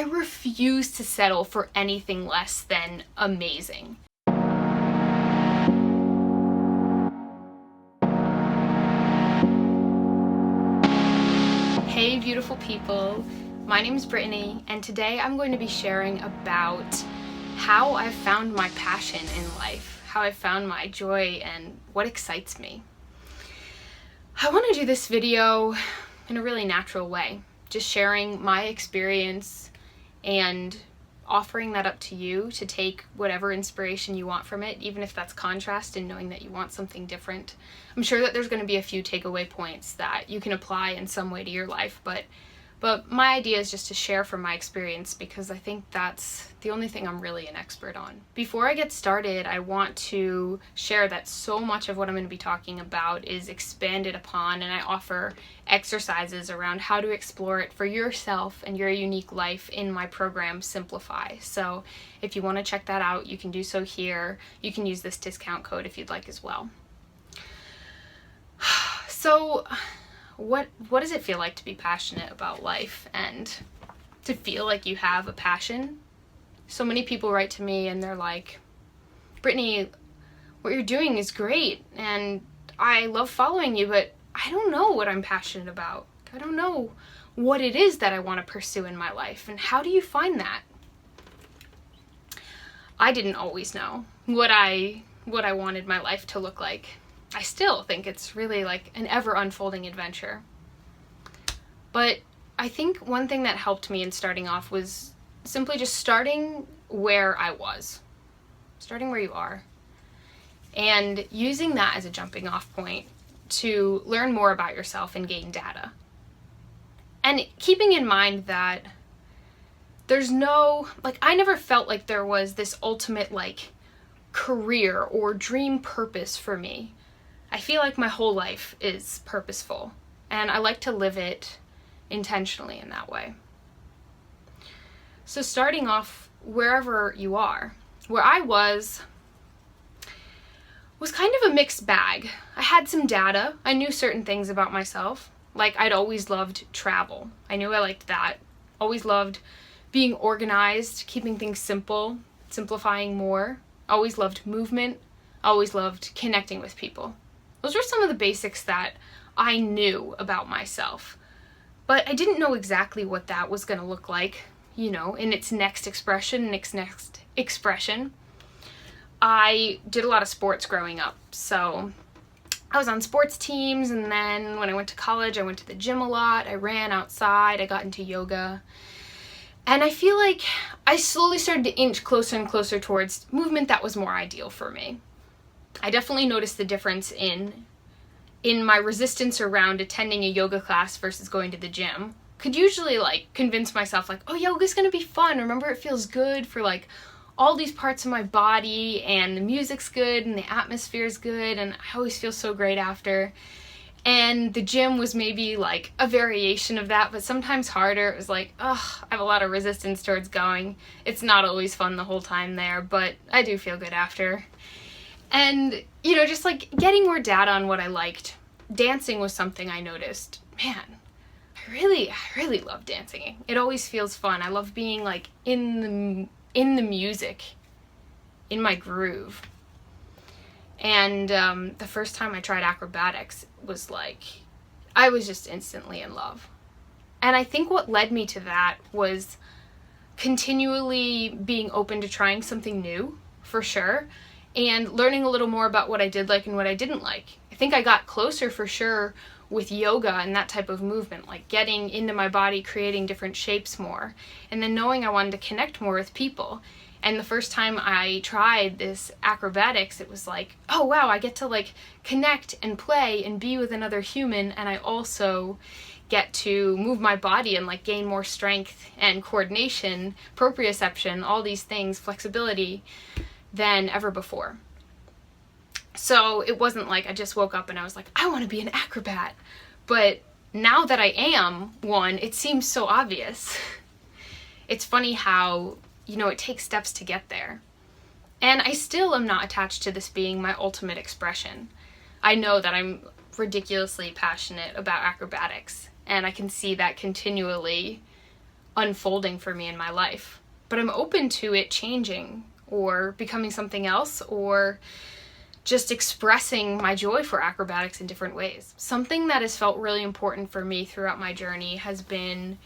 I refuse to settle for anything less than amazing. Hey beautiful people, my name is Brittany, and today I'm going to be sharing about how I've found my passion in life, how I've found my joy, and what excites me. I want to do this video in a really natural way, just sharing my experience and offering that up to you to take whatever inspiration you want from it, even if that's contrast and knowing that you want something different. I'm sure that there's going to be a few takeaway points that you can apply in some way to your life, but my idea is just to share from my experience because I think that's the only thing I'm really an expert on. Before I get started, I want to share that so much of what I'm going to be talking about is expanded upon, and I offer exercises around how to explore it for yourself and your unique life in my program, Simplify. So if you want to check that out, you can do so here. You can use this discount code if you'd like as well. So what does it feel like to be passionate about life and to feel like you have a passion? So many people write to me and they're like, Brittany, what you're doing is great and I love following you, but I don't know what I'm passionate about. I don't know what it is that I want to pursue in my life. And how do you find that? I didn't always know what I wanted my life to look like. I still think it's really like an ever unfolding adventure. But I think one thing that helped me in starting off was simply just starting where I was. Starting where you are. And using that as a jumping off point to learn more about yourself and gain data. And keeping in mind that there's no, I never felt like there was this ultimate career or dream purpose for me. I feel like my whole life is purposeful, and I like to live it intentionally in that way. So starting off wherever you are, where I was kind of a mixed bag. I had some data. I knew certain things about myself. I'd always loved travel. I knew I liked that. Always loved being organized, keeping things simple, simplifying more. Always loved movement. Always loved connecting with people. Those were some of the basics that I knew about myself. But I didn't know exactly what that was going to look like, in its next expression, I did a lot of sports growing up. So I was on sports teams, and then when I went to college, I went to the gym a lot. I ran outside. I got into yoga. And I feel like I slowly started to inch closer and closer towards movement that was more ideal for me. I definitely noticed the difference in my resistance around attending a yoga class versus going to the gym. Could usually convince myself oh, yoga's gonna be fun. Remember, it feels good for all these parts of my body, and the music's good and the atmosphere's good, and I always feel so great after. And the gym was maybe a variation of that, but sometimes harder. It was I have a lot of resistance towards going. It's not always fun the whole time there, but I do feel good after. And, just getting more data on what I liked. Dancing was something I noticed. Man, I really love dancing. It always feels fun. I love being in the music, in my groove. And the first time I tried acrobatics was I was just instantly in love. And I think what led me to that was continually being open to trying something new, for sure. And learning a little more about what I did like and what I didn't like. I think I got closer for sure with yoga and that type of movement, getting into my body, creating different shapes more, and then knowing I wanted to connect more with people. And the first time I tried this acrobatics, it was oh wow, I get to connect and play and be with another human, and I also get to move my body and gain more strength and coordination, proprioception, all these things, flexibility, than ever before. So it wasn't I just woke up and I was I want to be an acrobat. But now that I am one, it seems so obvious. It's funny how, it takes steps to get there. And I still am not attached to this being my ultimate expression. I know that I'm ridiculously passionate about acrobatics, and I can see that continually unfolding for me in my life. But I'm open to it changing or becoming something else, or just expressing my joy for acrobatics in different ways. Something that has felt really important for me throughout my journey has been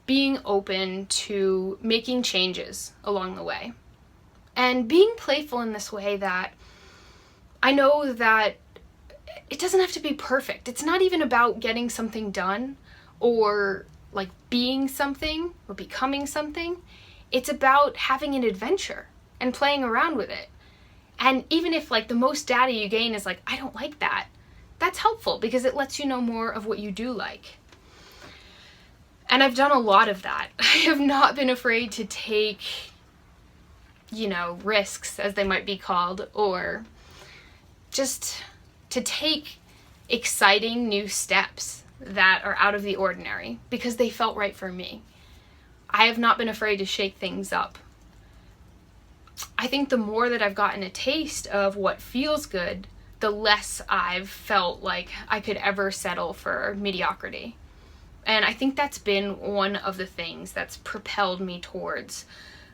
being open to making changes along the way. And being playful in this way that I know that it doesn't have to be perfect. It's not even about getting something done or like being something or becoming something. It's about having an adventure and playing around with it. And even if like the most data you gain is like, I don't like that, that's helpful because it lets you know more of what you do like. And I've done a lot of that. I have not been afraid to take, risks, as they might be called, or just to take exciting new steps that are out of the ordinary because they felt right for me. I have not been afraid to shake things up. I think the more that I've gotten a taste of what feels good, the less I've felt like I could ever settle for mediocrity. And I think that's been one of the things that's propelled me towards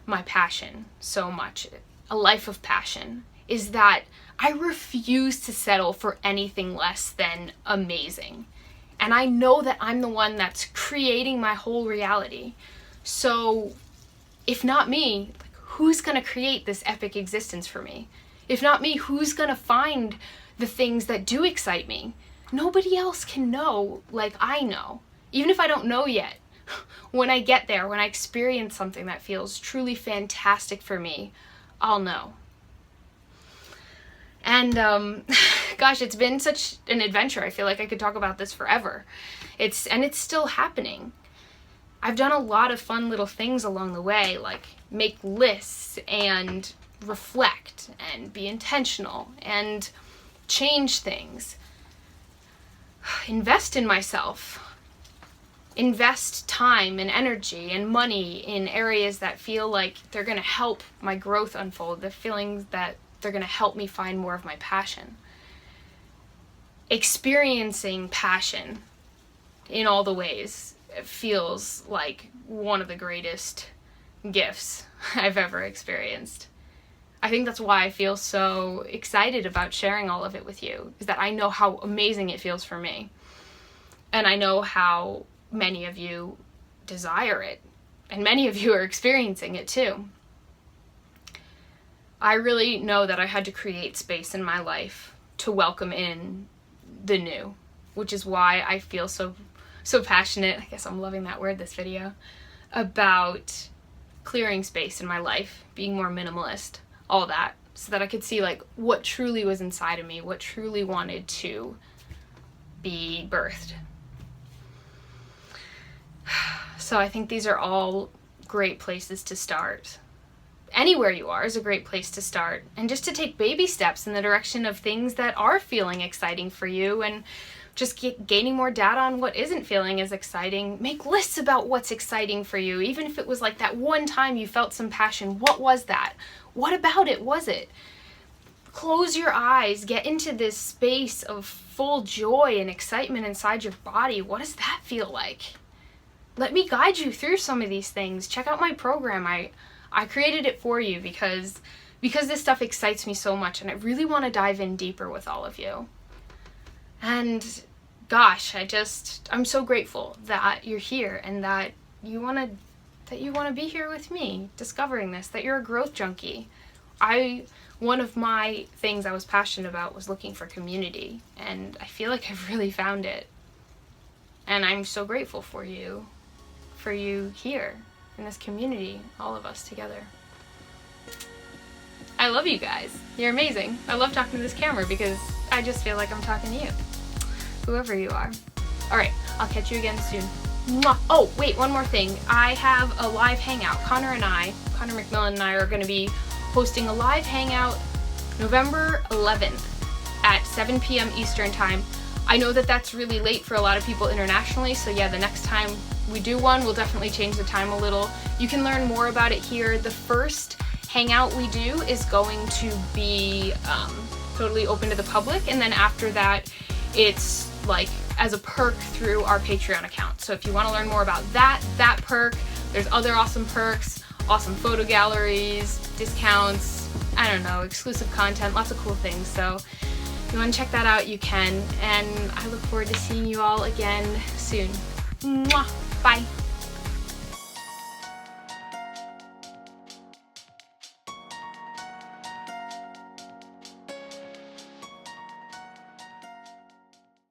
my passion so much, a life of passion, is that I refuse to settle for anything less than amazing. And I know that I'm the one that's creating my whole reality. So if not me, who's going to create this epic existence for me? If not me, who's going to find the things that do excite me? Nobody else can know like I know. Even if I don't know yet, when I get there, when I experience something that feels truly fantastic for me, I'll know. And gosh, it's been such an adventure. I feel like I could talk about this forever. It's still happening. I've done a lot of fun little things along the way, like make lists and reflect and be intentional and change things. Invest in myself. Invest time and energy and money in areas that feel like they're going to help my growth unfold, the feelings that they're going to help me find more of my passion. Experiencing passion in all the ways feels like one of the greatest gifts I've ever experienced. I think that's why I feel so excited about sharing all of it with you, is that I know how amazing it feels for me. And I know how many of you desire it, and many of you are experiencing it too. I really know that I had to create space in my life to welcome in the new, which is why I feel so passionate, I guess I'm loving that word this video, about clearing space in my life, being more minimalist, all that, so that I could see like what truly was inside of me, what truly wanted to be birthed. So I think these are all great places to start. Anywhere you are is a great place to start, and just to take baby steps in the direction of things that are feeling exciting for you, and just gaining more data on what isn't feeling as exciting. Make lists about what's exciting for you, even if it was like that one time you felt some passion. What was that? What about it was it? Close your eyes, get into this space of full joy and excitement inside your body. What does that feel like? Let me guide you through some of these things. Check out my program. I created it for you because this stuff excites me so much, and I really want to dive in deeper with all of you. And gosh, I'm so grateful that you're here and that you want to be here with me discovering this, that you're a growth junkie. One of my things I was passionate about was looking for community, and I feel like I've really found it. And I'm so grateful for you here in this community, all of us together. I love you guys. You're amazing. I love talking to this camera because I just feel like I'm talking to you, whoever you are. All right, I'll catch you again soon. Mwah. Oh, wait, one more thing. I have a live hangout. Conor McMillen and I are going to be hosting a live hangout November 11th at 7 p.m. Eastern time. I know that that's really late for a lot of people internationally, so yeah, the next time we do one, we'll definitely change the time a little. You can learn more about it here. The first hangout we do is going to be totally open to the public, and then after that, it's like as a perk through our Patreon account. So if you want to learn more about that perk, There's other awesome perks, awesome photo galleries, discounts, I don't know, exclusive content, lots of cool things. So if you want to check that out, you can. And I look forward to seeing you all again soon. Mwah! Bye!